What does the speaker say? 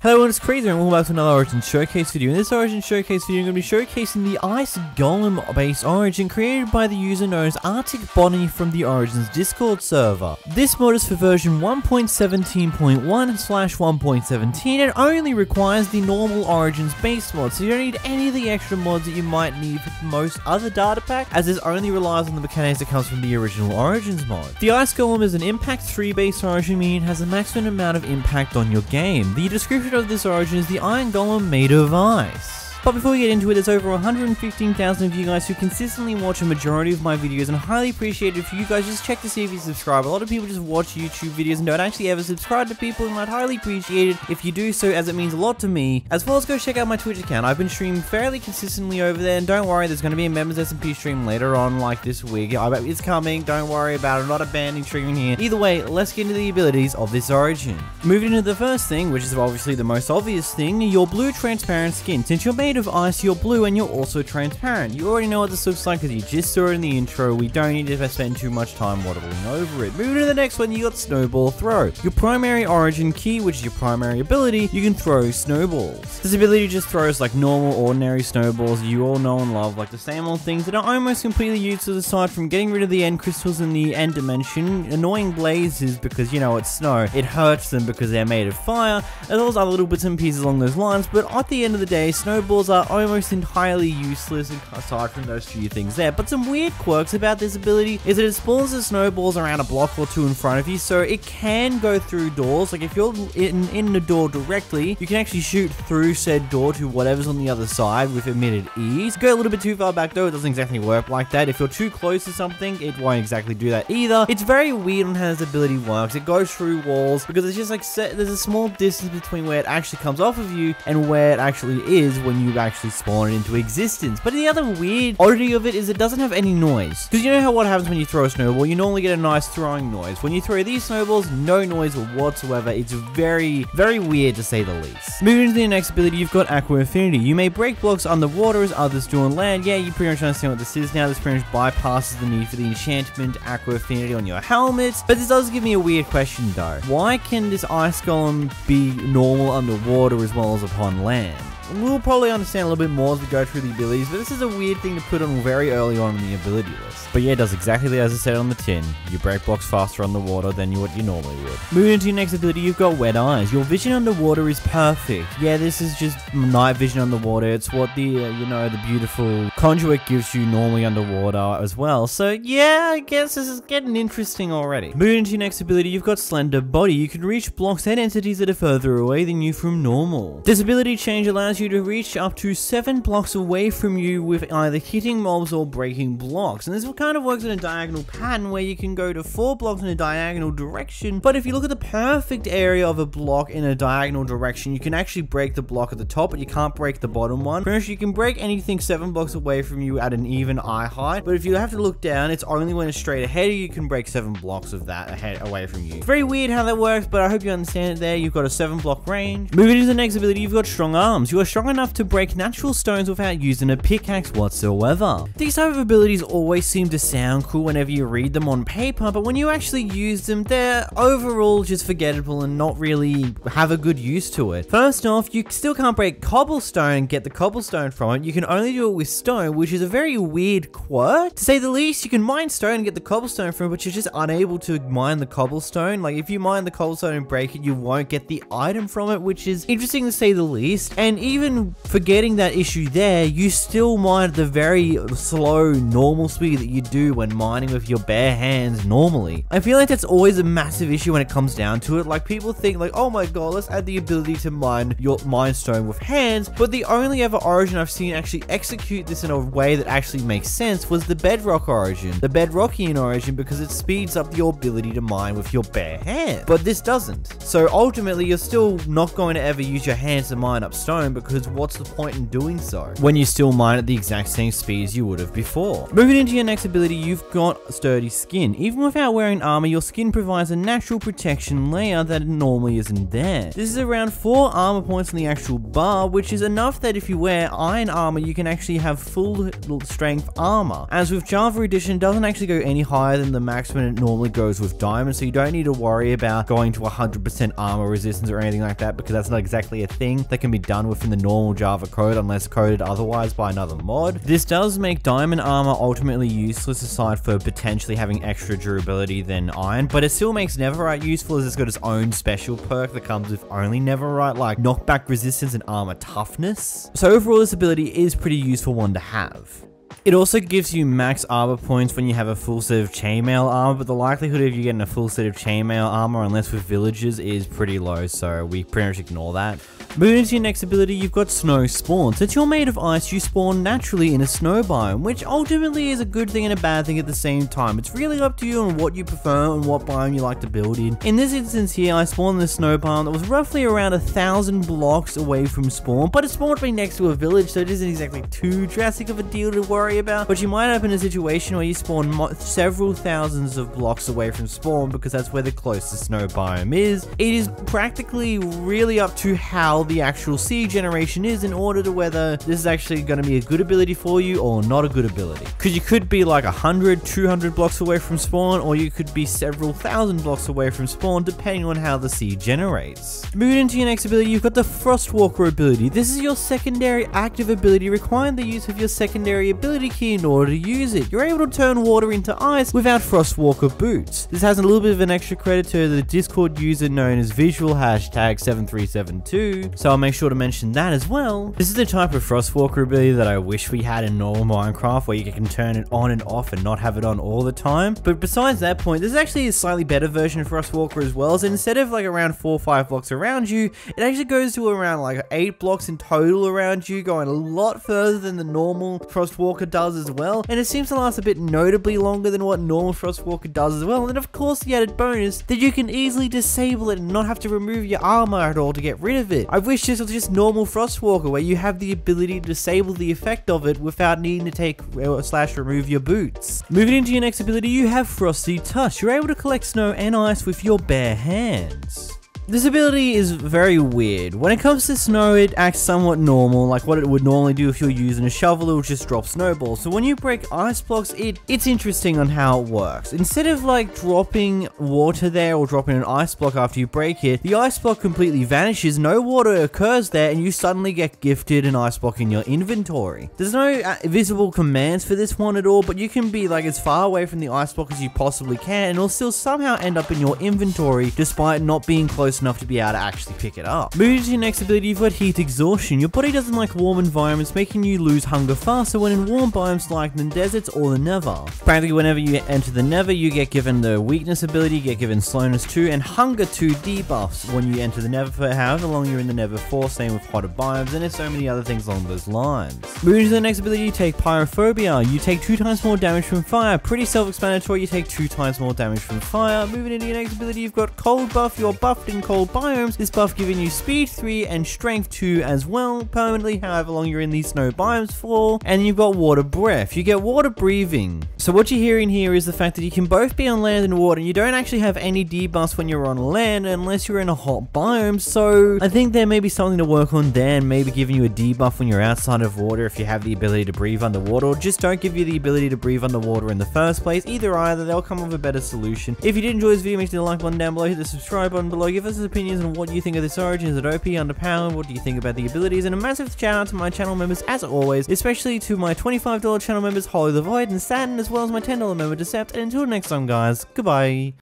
Hello, it's Crazy and welcome back to another Origin Showcase video. In this Origin Showcase video, I'm going to be showcasing the Ice Golem base Origin created by the user known as 𝓵𝓷𝓷𝓴𝓼 from the Origin's Discord server. This mod is for version 1.17.1/1.17 and only requires the normal Origins base mod, so you don't need any of the extra mods that you might need for most other data pack, as this only relies on the mechanics that comes from the original Origins mod. The Ice Golem is an Impact 3 base Origin, meaning it has a maximum amount of impact on your game. The description of this Origin is the Iron Golem made of ice. But before we get into it, there's over 115,000 of you guys who consistently watch a majority of my videos, and I highly appreciate it if you guys just check to see if you subscribe. A lot of people just watch YouTube videos and don't actually ever subscribe to people, and I'd highly appreciate it if you do so, as it means a lot to me. As well as go check out my Twitch account. I've been streaming fairly consistently over there, and don't worry, there's going to be a members SMP stream later on, like this week. I bet it's coming, don't worry about it, I'm not abandoning streaming here. Either way, let's get into the abilities of this Origin. Moving into the first thing, which is obviously the most obvious thing, your blue transparent skin. Since you're made of ice, you're blue and you're also transparent. You already know what this looks like because you just saw it in the intro. We don't need to spend too much time waddling over it. Moving to the next one, you got Snowball Throw. Your primary Origin key, which is your primary ability, you can throw snowballs. This ability just throws like normal, ordinary snowballs you all know and love, like the same old things that are almost completely useless aside from getting rid of the end crystals in the end dimension, annoying blazes because, you know, it's snow. It hurts them because they're made of fire, as well as other little bits and pieces along those lines, but at the end of the day, snowballs are almost entirely useless aside from those few things there. But some weird quirks about this ability is that it spawns the snowballs around a block or two in front of you, so it can go through doors. Like if you're in the door directly, you can actually shoot through said door to whatever's on the other side with admitted ease. Go a little bit too far back though, it doesn't exactly work like that. If you're too close to something, it won't exactly do that either. It's very weird on how this ability works. It goes through walls because it's just like there's a small distance between where it actually comes off of you and where it actually is when you actually spawn it into existence. But the other weird oddity of it is it doesn't have any noise, because you know how what happens when you throw a snowball, you normally get a nice throwing noise. When you throw these snowballs, no noise whatsoever. It's very weird to say the least. Moving to the next ability, you've got Aqua Affinity. You may break blocks underwater as others do on land. Yeah, you pretty much understand what this is now. This pretty much bypasses the need for the enchantment Aqua Affinity on your helmet. But this does give me a weird question though. Why can this Ice Golem be normal underwater as well as upon land? We'll probably understand a little bit more as we go through the abilities, but this is a weird thing to put on very early on in the ability list. But yeah, it does exactly as I said on the tin. You break blocks faster underwater than what you normally would. Moving into your next ability, you've got Wet Eyes. Your vision underwater is perfect. Yeah, this is just night vision underwater. It's what the, you know, the beautiful conduit gives you normally underwater as well. So yeah, I guess this is getting interesting already. Moving into your next ability, you've got Slender Body. You can reach blocks and entities that are further away than you from normal. This ability change allows you to reach up to 7 blocks away from you with either hitting mobs or breaking blocks, and this kind of works in a diagonal pattern where you can go to 4 blocks in a diagonal direction. But if you look at the perfect area of a block in a diagonal direction, you can actually break the block at the top, but you can't break the bottom one. Pretty much you can break anything 7 blocks away from you at an even eye height, but if you have to look down, it's only when it's straight ahead of you can break 7 blocks of that away from you. It's very weird how that works, but I hope you understand it there. You've got a 7 block range. Moving to the next ability, you've got Strong Arms. You are strong enough to break natural stones without using a pickaxe whatsoever. These type of abilities always seem to sound cool whenever you read them on paper, but when you actually use them, they're overall just forgettable and not really have a good use to it. First off, you still can't break cobblestone and get the cobblestone from it. You can only do it with stone, which is a very weird quirk. To say the least, you can mine stone and get the cobblestone from it, but you're just unable to mine the cobblestone. Like if you mine the cobblestone and break it, you won't get the item from it, which is interesting to say the least. And even forgetting that issue there, you still mine at the very slow normal speed that you do when mining with your bare hands normally. I feel like that's always a massive issue when it comes down to it. Like people think like, oh my god, let's add the ability to mine your stone with hands, but the only ever Origin I've seen actually execute this in a way that actually makes sense was the Bedrock Origin, the Bedrockian Origin, because it speeds up your ability to mine with your bare hands, but this doesn't. So ultimately you're still not going to ever use your hands to mine up stone because what's the point in doing so when you still mine at the exact same speed as you would have before? Moving into your next ability, you've got sturdy skin. Even without wearing armor, your skin provides a natural protection layer that normally isn't there. This is around 4 armor points on the actual bar, which is enough that if you wear iron armor, you can actually have full strength armor. As with Java Edition, it doesn't actually go any higher than the maximum it normally goes with Diamond, so you don't need to worry about going to 100% armor resistance or anything like that, because that's not exactly a thing that can be done within the normal Java code unless coded otherwise by another mod. This does make Diamond armor ultimately useless aside for potentially having extra durability than iron, but it still makes Netherite useful as it's got its own special perk that comes with only Netherite, like knockback resistance and armor toughness. So overall, this ability is pretty useful one to have. It also gives you max armor points when you have a full set of chainmail armor, but the likelihood of you getting a full set of chainmail armor, unless with villagers, is pretty low, so we pretty much ignore that. Moving into your next ability, you've got Snow Spawn. Since you're made of ice, you spawn naturally in a snow biome, which ultimately is a good thing and a bad thing at the same time. It's really up to you on what you prefer and what biome you like to build in. In this instance here, I spawned in a snow biome that was roughly around 1,000 blocks away from spawn, but it spawned me next to a village, so it isn't exactly too drastic of a deal to worry about. But you might end up in a situation where you spawn several thousands of blocks away from spawn because that's where the closest snow biome is. It is practically really up to how the actual seed generation is in order to whether this is actually going to be a good ability for you or not a good ability. Because you could be like 100, 200 blocks away from spawn, or you could be several thousand blocks away from spawn depending on how the seed generates. Moving into your next ability, you've got the Frostwalker ability. This is your secondary active ability requiring the use of your secondary ability key in order to use it. You're able to turn water into ice without Frostwalker boots. This has a little bit of an extra credit to the Discord user known as #visual#7372, so I'll make sure to mention that as well. This is the type of Frostwalker ability that I wish we had in normal Minecraft, where you can turn it on and off and not have it on all the time. But besides that point, this is actually a slightly better version of Frostwalker as well. So instead of like around 4 or 5 blocks around you, it actually goes to around like 8 blocks in total around you, going a lot further than the normal Frostwalker does as well. And it seems to last a bit notably longer than what normal Frostwalker does as well. And of course, the added bonus that you can easily disable it and not have to remove your armor at all to get rid of it. I wish this was just normal Frostwalker, where you have the ability to disable the effect of it without needing to take / remove your boots. Moving into your next ability, you have Frosty Tusks. You're able to collect snow and ice with your bare hands. This ability is very weird. When it comes to snow, it acts somewhat normal, like what it would normally do if you're using a shovel. It will just drop snowballs. So when you break ice blocks, it's interesting on how it works. Instead of like dropping water there or dropping an ice block after you break it, the ice block completely vanishes, no water occurs there, and you suddenly get gifted an ice block in your inventory. There's no visible commands for this one at all, but you can be like as far away from the ice block as you possibly can, and it'll still somehow end up in your inventory despite not being close enough to be able to actually pick it up. Moving to your next ability, you've got Heat Exhaustion. Your body doesn't like warm environments, making you lose hunger faster when in warm biomes like the deserts or the Nether. Practically whenever you enter the Nether, you get given the weakness ability, you get given slowness 2 and hunger 2 debuffs when you enter the Nether for however long you're in the Nether for, same with hotter biomes, and there's so many other things along those lines. Moving to the next ability, you take Pyrophobia. You take 2 times more damage from fire. Pretty self-explanatory, you take 2 times more damage from fire. Moving into your next ability, you've got Cold Buff. You're buffed in cold biomes, this buff giving you speed 3 and strength 2 as well, permanently however long you're in these snow biomes for. And you've got water breath. You get water breathing. So what you're hearing here is the fact that you can both be on land and water. You don't actually have any debuffs when you're on land unless you're in a hot biome, so I think there may be something to work on there, and maybe giving you a debuff when you're outside of water if you have the ability to breathe underwater, or just don't give you the ability to breathe underwater in the first place. Either they'll come up with a better solution. If you did enjoy this video, make sure to like button down below, hit the subscribe button below, give us an opinions on what you think of this origin. Is it OP, underpowered? What do you think about the abilities? And a massive shout out to my channel members as always, especially to my $25 channel members Holly the Void and Saturn, as well as my $10 member Decept. And until next time guys, goodbye.